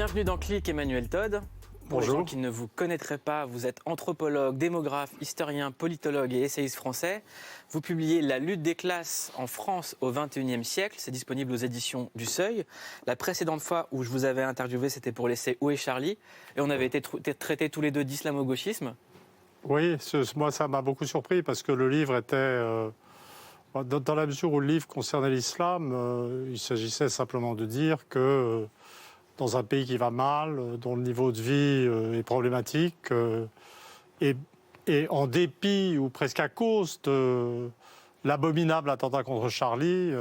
Bienvenue dans Clic, Emmanuel Todd. Pour Bonjour. les gens qui ne vous connaîtraient pas, vous êtes anthropologue, démographe, historien, politologue et essayiste français. Vous publiez La lutte des classes en France au XXIe siècle. C'est disponible aux éditions du Seuil. La précédente fois où je vous avais interviewé, c'était pour l'essai Où est Charlie ? Et on avait été traités tous les deux d'islamo-gauchisme. Oui, moi ça m'a beaucoup surpris parce que le livre était, dans la mesure où le livre concernait l'islam, il s'agissait simplement de dire que dans un pays qui va mal, dont le niveau de vie est problématique, et en dépit ou presque à cause de l'abominable attentat contre Charlie,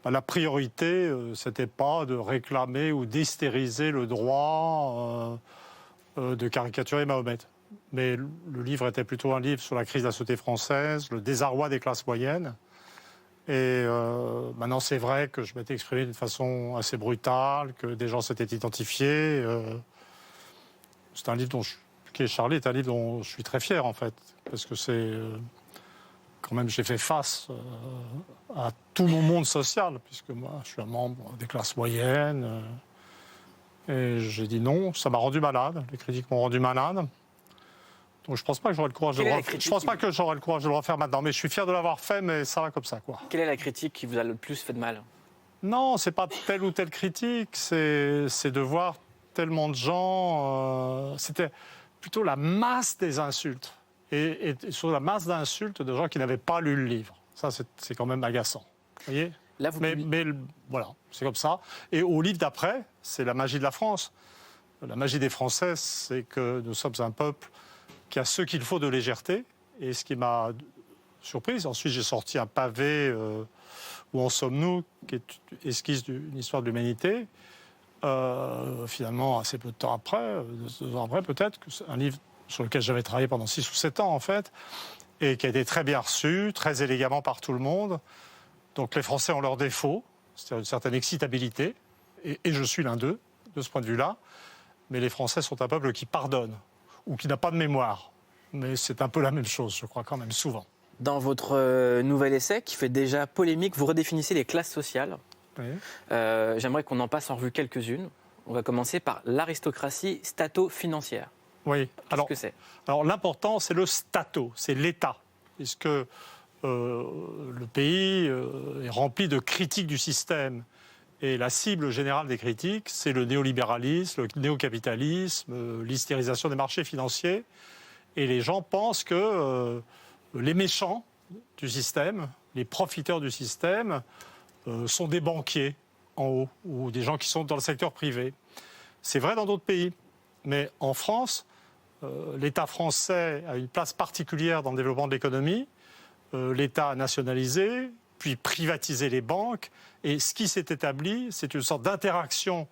la priorité, c'était pas de réclamer ou d'hystériser le droit de caricaturer Mahomet. Mais le livre était plutôt un livre sur la crise de la société française, le désarroi des classes moyennes. Et maintenant, c'est vrai que je m'étais exprimé d'une façon assez brutale, que des gens s'étaient identifiés. C'est un livre qui est Charlie, est un livre dont je suis très fier, en fait. Parce que c'est... quand même, j'ai fait face à tout mon monde social, puisque moi, je suis un membre des classes moyennes. Et j'ai dit non, ça m'a rendu malade. Les critiques m'ont rendu malade. Donc je ne pense pas que j'aurai le courage de le refaire maintenant. Mais je suis fier de l'avoir fait, mais ça va comme ça, quoi. Quelle est la critique qui vous a le plus fait de mal ? Non, c'est pas telle ou telle critique, c'est de voir tellement de gens... c'était plutôt la masse des insultes. Et sur la masse d'insultes de gens qui n'avaient pas lu le livre. Ça, c'est quand même agaçant. Vous voyez ? Là, mais voilà, c'est comme ça. Et au livre d'après, c'est la magie de la France. La magie des Français, c'est que nous sommes un peuple qui a ce qu'il faut de légèreté. Et ce qui m'a surprise, ensuite j'ai sorti un pavé Où en sommes-nous, qui est esquisse d'une histoire de l'humanité. Finalement, assez peu de temps après, 2 ans après peut-être, que c'est un livre sur lequel j'avais travaillé pendant 6 ou 7 ans en fait, et qui a été très bien reçu, très élégamment par tout le monde. Donc les Français ont leurs défauts, c'est-à-dire une certaine excitabilité, et je suis l'un d'eux, de ce point de vue-là. Mais les Français sont un peuple qui pardonne, ou qui n'a pas de mémoire. Mais c'est un peu la même chose, je crois, quand même, souvent. Dans votre nouvel essai, qui fait déjà polémique, vous redéfinissez les classes sociales. Oui. J'aimerais qu'on en passe en revue quelques-unes. On va commencer par l'aristocratie stato-financière. Oui. Qu'est-ce que c'est ? Alors l'important, c'est le stato, c'est l'État. Puisque le pays est rempli de critiques du système. Et la cible générale des critiques, c'est le néolibéralisme, le néocapitalisme, l'hystérisation des marchés financiers. Et les gens pensent que les méchants du système, les profiteurs du système, sont des banquiers en haut, ou des gens qui sont dans le secteur privé. C'est vrai dans d'autres pays. Mais en France, l'État français a une place particulière dans le développement de l'économie. L'État a nationalisé, puis privatisé les banques. Et ce qui s'est établi, c'est une sorte d'interaction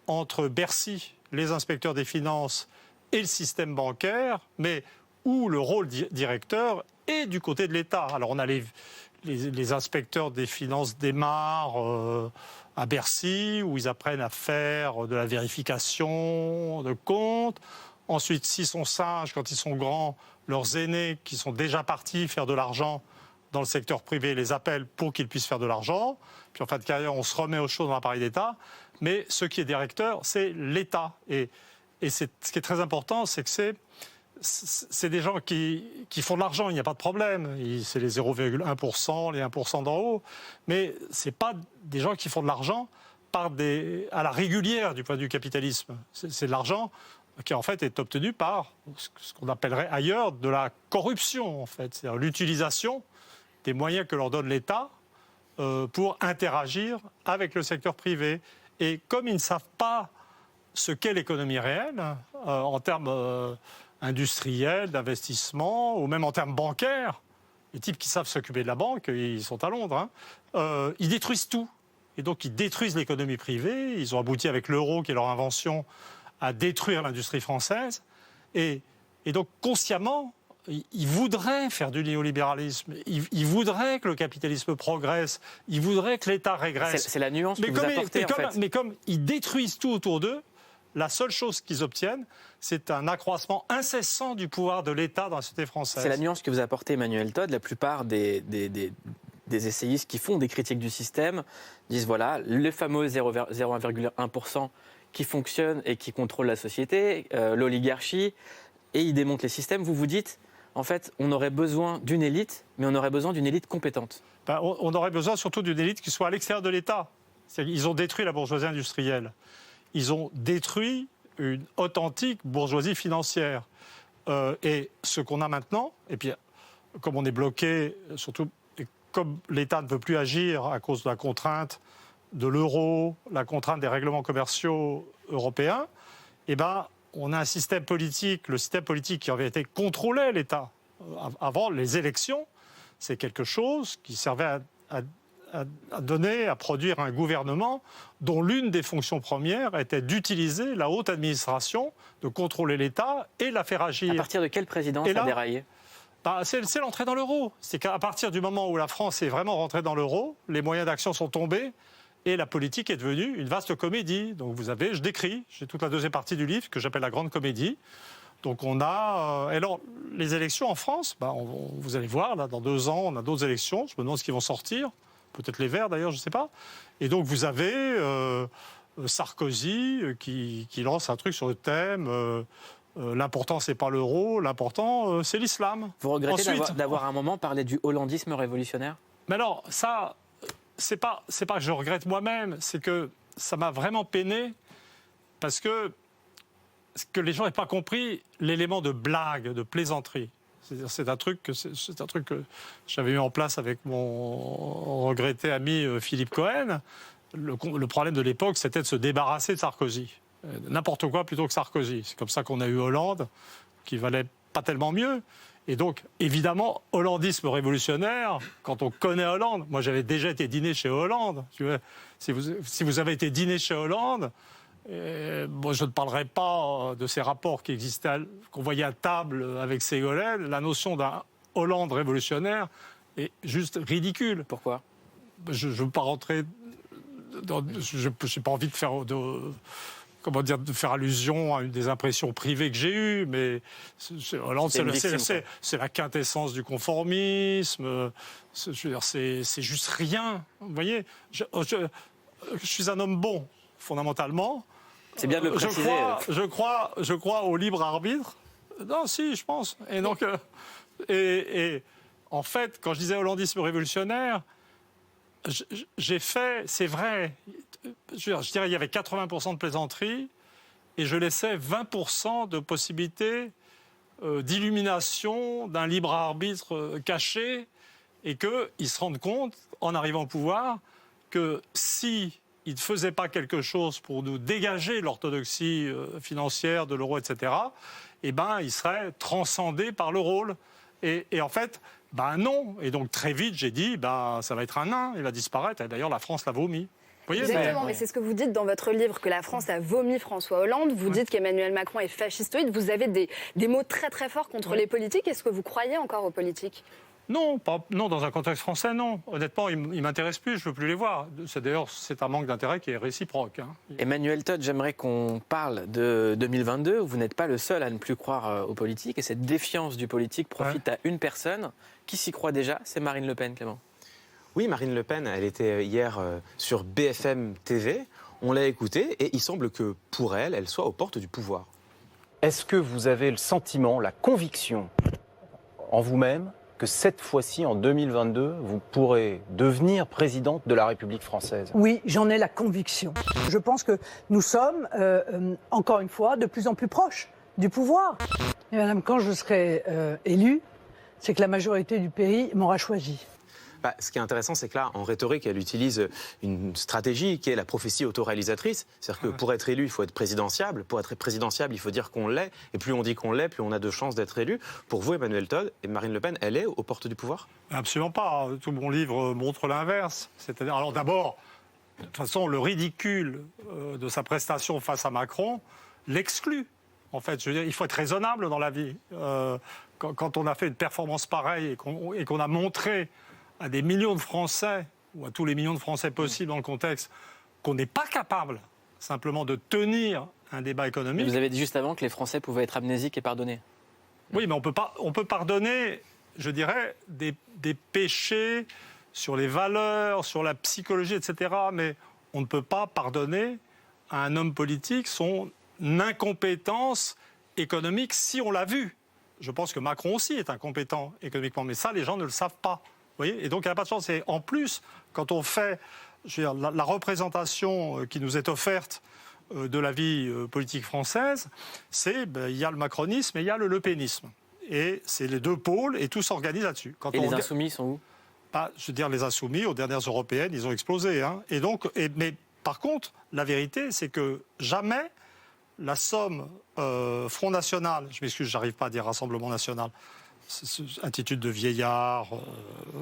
entre Bercy, les inspecteurs des finances et le système bancaire, mais où le rôle directeur est du côté de l'État. Alors on a les inspecteurs des finances démarrent à Bercy, où ils apprennent à faire de la vérification de comptes. Ensuite, s'ils sont sages, quand ils sont grands, leurs aînés qui sont déjà partis faire de l'argent dans le secteur privé les appellent pour qu'ils puissent faire de l'argent. Puis en fin de carrière, on se remet aux choses dans l'appareil d'État. Mais ce qui est directeur, c'est l'État. Et ce qui est très important, c'est que c'est des gens qui font de l'argent, il n'y a pas de problème. C'est les 0,1%, les 1% d'en haut. Mais ce n'est pas des gens qui font de l'argent à la régulière du point de vue capitalisme. C'est de l'argent qui en fait est obtenu par ce qu'on appellerait ailleurs de la corruption, en fait. C'est-à-dire l'utilisation des moyens que leur donne l'État pour interagir avec le secteur privé. Et comme ils ne savent pas ce qu'est l'économie réelle, en termes industriels, d'investissement, ou même en termes bancaires, les types qui savent s'occuper de la banque, ils sont à Londres, ils détruisent tout. Et donc ils détruisent l'économie privée, ils ont abouti avec l'euro, qui est leur invention, à détruire l'industrie française. Et donc consciemment, ils voudraient faire du néolibéralisme, ils voudraient que le capitalisme progresse, ils voudraient que l'État régresse. C'est la nuance que vous apportez, en fait. Mais comme ils détruisent tout autour d'eux, la seule chose qu'ils obtiennent, c'est un accroissement incessant du pouvoir de l'État dans la société française. C'est la nuance que vous apportez, Emmanuel Todd. La plupart des essayistes qui font des critiques du système disent voilà, les fameux 0,1%, qui fonctionne et qui contrôle la société, l'oligarchie, et il démonte les systèmes. Vous vous dites, en fait, on aurait besoin d'une élite, mais on aurait besoin d'une élite compétente. On aurait besoin surtout d'une élite qui soit à l'extérieur de l'État. Ils ont détruit la bourgeoisie industrielle. Ils ont détruit une authentique bourgeoisie financière. Et ce qu'on a maintenant, et puis comme on est bloqué, surtout comme l'État ne veut plus agir à cause de la contrainte de l'euro, la contrainte des règlements commerciaux européens, eh ben, on a un système politique, le système politique qui en vérité contrôlait l'État. Avant les élections, c'est quelque chose qui servait à donner, à produire un gouvernement dont l'une des fonctions premières était d'utiliser la haute administration, de contrôler l'État et la faire agir. À partir de quelle présidence a déraillé ? C'est l'entrée dans l'euro. C'est qu'à partir du moment où la France est vraiment rentrée dans l'euro, les moyens d'action sont tombés et la politique est devenue une vaste comédie. Donc vous avez, je décris, j'ai toute la deuxième partie du livre que j'appelle la grande comédie. Donc on a... alors, les élections en France, vous allez voir, là, dans 2 ans, on a d'autres élections. Je me demande ce qu'ils vont sortir. Peut-être les Verts, d'ailleurs, je ne sais pas. Et donc vous avez Sarkozy qui lance un truc sur le thème... l'important, c'est pas l'euro, l'important, c'est l'islam. Vous regrettez d'avoir à un moment parlé du hollandisme révolutionnaire ? Mais alors, ça, c'est pas que je regrette moi-même, c'est que ça m'a vraiment peiné parce que les gens n'aient pas compris l'élément de blague, de plaisanterie. C'est un truc que j'avais mis en place avec mon regretté ami Philippe Cohen. Le problème de l'époque, c'était de se débarrasser de Sarkozy. N'importe quoi plutôt que Sarkozy. C'est comme ça qu'on a eu Hollande, qui valait pas tellement mieux. Et donc, évidemment, hollandisme révolutionnaire, quand on connaît Hollande, moi j'avais déjà été dîner chez Hollande. Si vous avez été dîner chez Hollande, bon, je ne parlerai pas de ces rapports qui existaient, qu'on voyait à table avec Ségolène. La notion d'un Hollande révolutionnaire est juste ridicule. Pourquoi ? Je ne veux pas rentrer dans... Je n'ai pas envie de faire... de faire allusion à une des impressions privées que j'ai eues, mais Hollande, c'est la quintessence du conformisme. C'est juste rien. Vous voyez, je suis un homme bon, fondamentalement. C'est bien de le préciser. Je crois au libre arbitre. Non, si, je pense. Et donc, et en fait, quand je disais hollandisme révolutionnaire, j'ai fait, c'est vrai, je dirais il y avait 80% de plaisanterie et je laissais 20% de possibilités d'illumination d'un libre arbitre caché et qu'ils se rendent compte, en arrivant au pouvoir, que si ils ne faisaient pas quelque chose pour nous dégager l'orthodoxie financière de l'euro, etc., eh ben, ils seraient transcendés par le rôle. Et en fait... non. Et donc, très vite, j'ai dit, ça va être un nain, il va disparaître. Et d'ailleurs, la France l'a vomi. Vous voyez, exactement, mais c'est ce que vous dites dans votre livre, que la France a vomi François Hollande. Vous dites qu'Emmanuel Macron est fascistoïde. Vous avez des mots très très forts contre les politiques. Est-ce que vous croyez encore aux politiques ? Non, non, dans un contexte français, non. Honnêtement, ils ne m'intéressent plus, je ne veux plus les voir. D'ailleurs, c'est un manque d'intérêt qui est réciproque. Emmanuel Todt, j'aimerais qu'on parle de 2022, où vous n'êtes pas le seul à ne plus croire aux politiques. Et cette défiance du politique profite à une personne qui s'y croit déjà, c'est Marine Le Pen, Clément. Oui, Marine Le Pen, elle était hier sur BFM TV. On l'a écoutée et il semble que pour elle, elle soit aux portes du pouvoir. Est-ce que vous avez le sentiment, la conviction en vous-même que cette fois-ci, en 2022, vous pourrez devenir présidente de la République française ? Oui, j'en ai la conviction. Je pense que nous sommes, encore une fois, de plus en plus proches du pouvoir. Et madame, quand je serai élue, c'est que la majorité du pays m'aura choisi. Ce qui est intéressant, c'est que là, en rhétorique, elle utilise une stratégie qui est la prophétie autoréalisatrice. C'est-à-dire que pour être élu, il faut être présidentiable. Pour être présidentiable, il faut dire qu'on l'est. Et plus on dit qu'on l'est, plus on a de chances d'être élu. Pour vous, Emmanuel Todt et Marine Le Pen, elle est aux portes du pouvoir ? Absolument pas. Tout mon livre montre l'inverse. C'est-à-dire, alors d'abord, de toute façon, le ridicule de sa prestation face à Macron l'exclut. En fait, je veux dire, il faut être raisonnable dans la vie. Quand on a fait une performance pareille et qu'on a montré à des millions de Français, ou à tous les millions de Français possibles dans le contexte, qu'on n'est pas capable simplement de tenir un débat économique. Mais vous avez dit juste avant que les Français pouvaient être amnésiques et pardonner. Oui, mais on peut pardonner, je dirais, des péchés sur les valeurs, sur la psychologie, etc. Mais on ne peut pas pardonner à un homme politique son incompétence économique, si on l'a vu. Je pense que Macron aussi est incompétent économiquement, mais ça, les gens ne le savent pas. Vous voyez, et donc, il n'y a pas de chance. Et en plus, quand on fait la représentation qui nous est offerte de la vie politique française, il y a le macronisme et il y a le lepénisme. Et c'est les deux pôles, et tout s'organise là-dessus. Et les insoumis sont où ? Je veux dire, les insoumis, aux dernières européennes, ils ont explosé. Hein. Mais par contre, la vérité, c'est que jamais la somme Front National, je m'excuse, j'arrive pas à dire Rassemblement National, attitude de vieillard,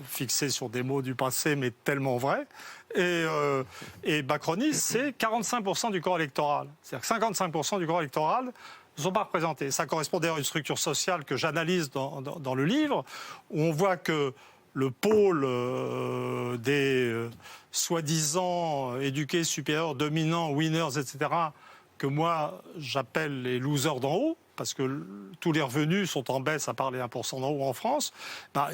fixé sur des mots du passé, mais tellement vrai. Et macroniste, c'est 45% du corps électoral. C'est-à-dire que 55% du corps électoral ne sont pas représentés. Ça correspond d'ailleurs à une structure sociale que j'analyse dans le livre, où on voit que le pôle des soi-disant éduqués supérieurs, dominants, winners, etc., que moi j'appelle les losers d'en haut, parce que tous les revenus sont en baisse à part les 1% d'en haut en France,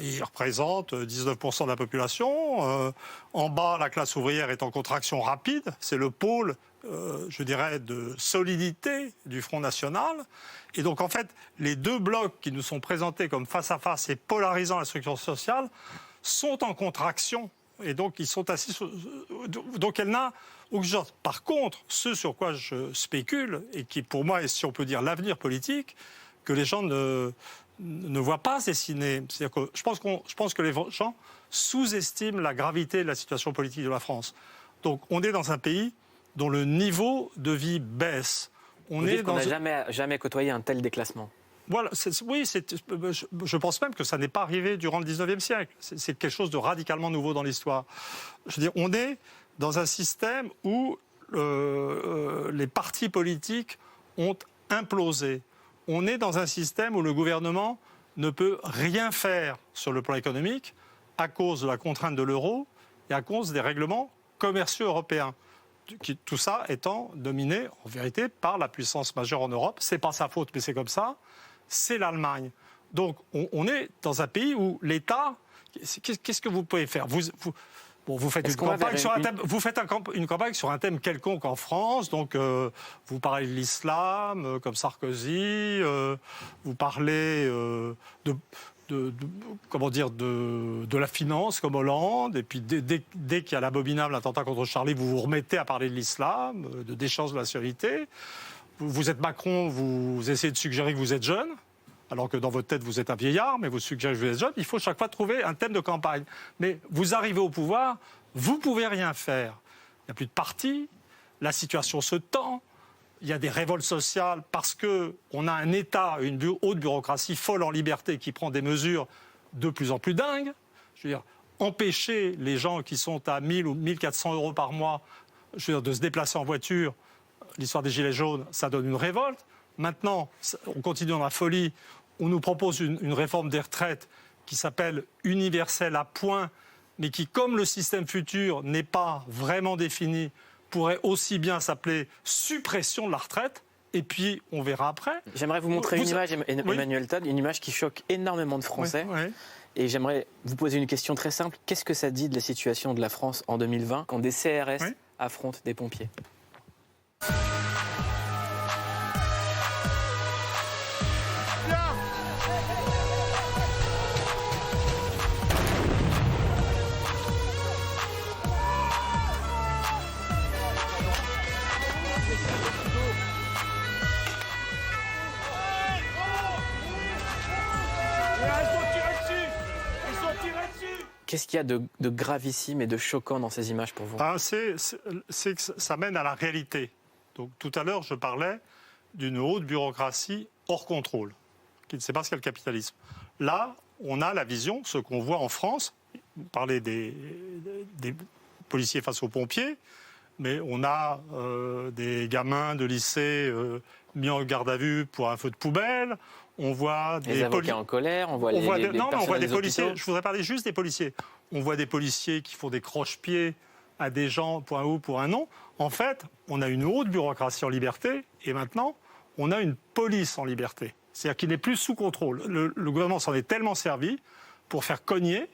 ils représentent 19% de la population. En bas, la classe ouvrière est en contraction rapide. C'est le pôle, je dirais, de solidité du Front National. Et donc, en fait, les deux blocs qui nous sont présentés comme face à face et polarisant la structure sociale sont en contraction. Et donc, ils sont assis sur... Donc, elle n'a aucune chance. Par contre, ce sur quoi je spécule, et qui, pour moi, est, si on peut dire, l'avenir politique, que les gens ne voient pas se dessiner. C'est-à-dire que je pense que les gens sous-estiment la gravité de la situation politique de la France. Donc, on est dans un pays dont le niveau de vie baisse. On n'a jamais côtoyé un tel déclassement. Voilà, je pense même que ça n'est pas arrivé durant le 19e siècle. C'est quelque chose de radicalement nouveau dans l'histoire. Je veux dire, on est dans un système où les partis politiques ont implosé. On est dans un système où le gouvernement ne peut rien faire sur le plan économique à cause de la contrainte de l'euro et à cause des règlements commerciaux européens. Tout ça étant dominé, en vérité, par la puissance majeure en Europe. Ce n'est pas sa faute, mais c'est comme ça. C'est l'Allemagne. Donc, on est dans un pays où l'État... Qu'est-ce que vous pouvez faire ? Vous faites une campagne sur un thème, une campagne sur un thème quelconque en France. Donc, vous parlez de l'islam, comme Sarkozy. Vous parlez de la finance, comme Hollande. Et puis, dès qu'il y a l'abominable attentat contre Charlie, vous vous remettez à parler de l'islam, de déchéance de la nationalité. Vous êtes Macron, vous essayez de suggérer que vous êtes jeune, alors que dans votre tête, vous êtes un vieillard, mais vous suggérez que vous êtes jeune. Il faut chaque fois trouver un thème de campagne. Mais vous arrivez au pouvoir, vous ne pouvez rien faire. Il n'y a plus de parti, la situation se tend, il y a des révoltes sociales parce qu'on a un État, une haute bureaucratie folle en liberté qui prend des mesures de plus en plus dingues. Je veux dire, empêcher les gens qui sont à 1000 ou 1400 euros par mois de se déplacer en voiture. L'histoire des Gilets jaunes, ça donne une révolte. Maintenant, on continue dans la folie. On nous propose une réforme des retraites qui s'appelle universelle à point, mais qui, comme le système futur n'est pas vraiment défini, pourrait aussi bien s'appeler suppression de la retraite. Et puis, on verra après. J'aimerais vous montrer une image, Emmanuel Todd, une image qui choque énormément de Français. Oui. Et j'aimerais vous poser une question très simple. Qu'est-ce que ça dit de la situation de la France en 2020 quand des CRS affrontent des pompiers ? Qu'est-ce qu'il y a de gravissime et de choquant dans ces images pour vous ? C'est que ça mène à la réalité. Donc, tout à l'heure, je parlais d'une haute bureaucratie hors contrôle, qui ne sait pas ce qu'est le capitalisme. Là, on a la vision, ce qu'on voit en France. Vous parlez des policiers face aux pompiers, mais on a des gamins de lycée mis en garde à vue pour un feu de poubelle. On voit des avocats en colère, on voit des policiers. Je voudrais parler juste des policiers. On voit des policiers qui font des croche-pieds à des gens pour un oui ou pour un non. En fait, on a une haute bureaucratie en liberté et maintenant, on a une police en liberté. C'est-à-dire qu'il n'est plus sous contrôle. Le gouvernement s'en est tellement servi pour faire cogner,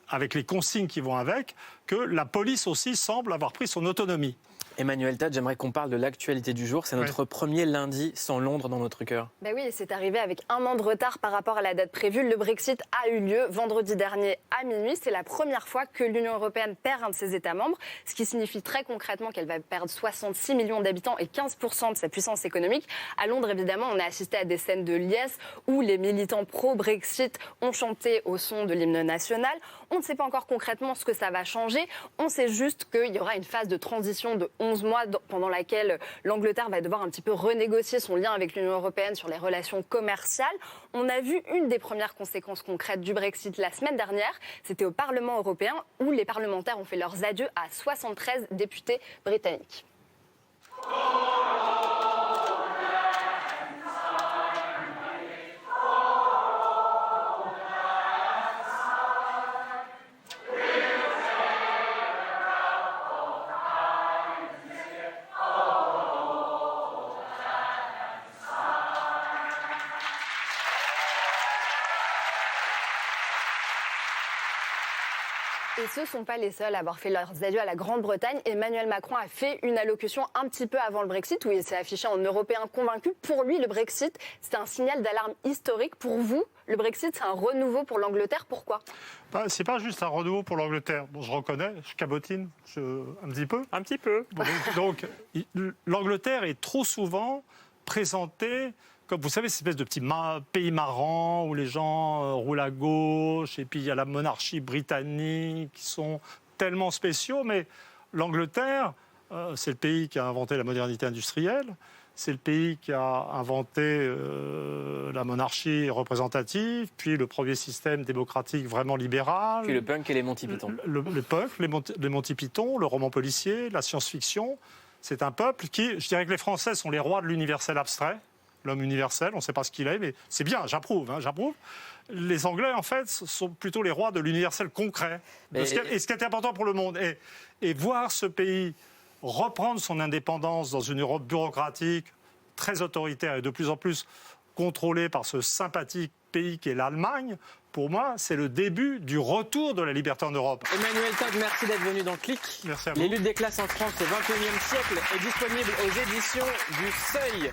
avec les consignes qui vont avec, que la police aussi semble avoir pris son autonomie. Emmanuel Todd, j'aimerais qu'on parle de l'actualité du jour. C'est notre premier lundi sans Londres dans notre cœur. Ben oui, c'est arrivé avec un an de retard par rapport à la date prévue. Le Brexit a eu lieu vendredi dernier à minuit. C'est la première fois que l'Union européenne perd un de ses États membres, ce qui signifie très concrètement qu'elle va perdre 66 millions d'habitants et 15% de sa puissance économique. À Londres, évidemment, on a assisté à des scènes de liesse où les militants pro-Brexit ont chanté au son de l'hymne national. On ne sait pas encore concrètement ce que ça va changer. On sait juste qu'il y aura une phase de transition de 11 mois pendant laquelle l'Angleterre va devoir un petit peu renégocier son lien avec l'Union européenne sur les relations commerciales. On a vu une des premières conséquences concrètes du Brexit la semaine dernière. C'était au Parlement européen où les parlementaires ont fait leurs adieux à 73 députés britanniques. Et ce ne sont pas les seuls à avoir fait leurs adieux à la Grande-Bretagne. Emmanuel Macron a fait une allocution un petit peu avant le Brexit où il s'est affiché en Européen convaincu. Pour lui, le Brexit, c'est un signal d'alarme historique. Pour vous, le Brexit, c'est un renouveau pour l'Angleterre. Pourquoi ? C'est pas juste un renouveau pour l'Angleterre. Bon, je reconnais, je cabotine un petit peu. Un petit peu. Bon, donc l'Angleterre est trop souvent présentée comme, vous savez, cette espèce de petit pays marrant où les gens roulent à gauche, et puis il y a la monarchie britannique qui sont tellement spéciaux. Mais l'Angleterre, c'est le pays qui a inventé la modernité industrielle, c'est le pays qui a inventé la monarchie représentative, puis le premier système démocratique vraiment libéral. Puis le punk et les Monty Python. Le punk, les Monty Python, le roman policier, la science-fiction. C'est un peuple qui, je dirais que les Français sont les rois de l'universel abstrait. L'homme universel, on ne sait pas ce qu'il est, mais c'est bien, j'approuve. Les Anglais, en fait, sont plutôt les rois de l'universel concret. Et ce qui est important pour le monde. Et voir ce pays reprendre son indépendance dans une Europe bureaucratique, très autoritaire et de plus en plus contrôlée par ce sympathique pays qu'est l'Allemagne, pour moi, c'est le début du retour de la liberté en Europe. Emmanuel Todd, merci d'être venu dans Clic. Merci à vous. Les luttes des classes en France au XXIe siècle est disponible aux éditions du Seuil.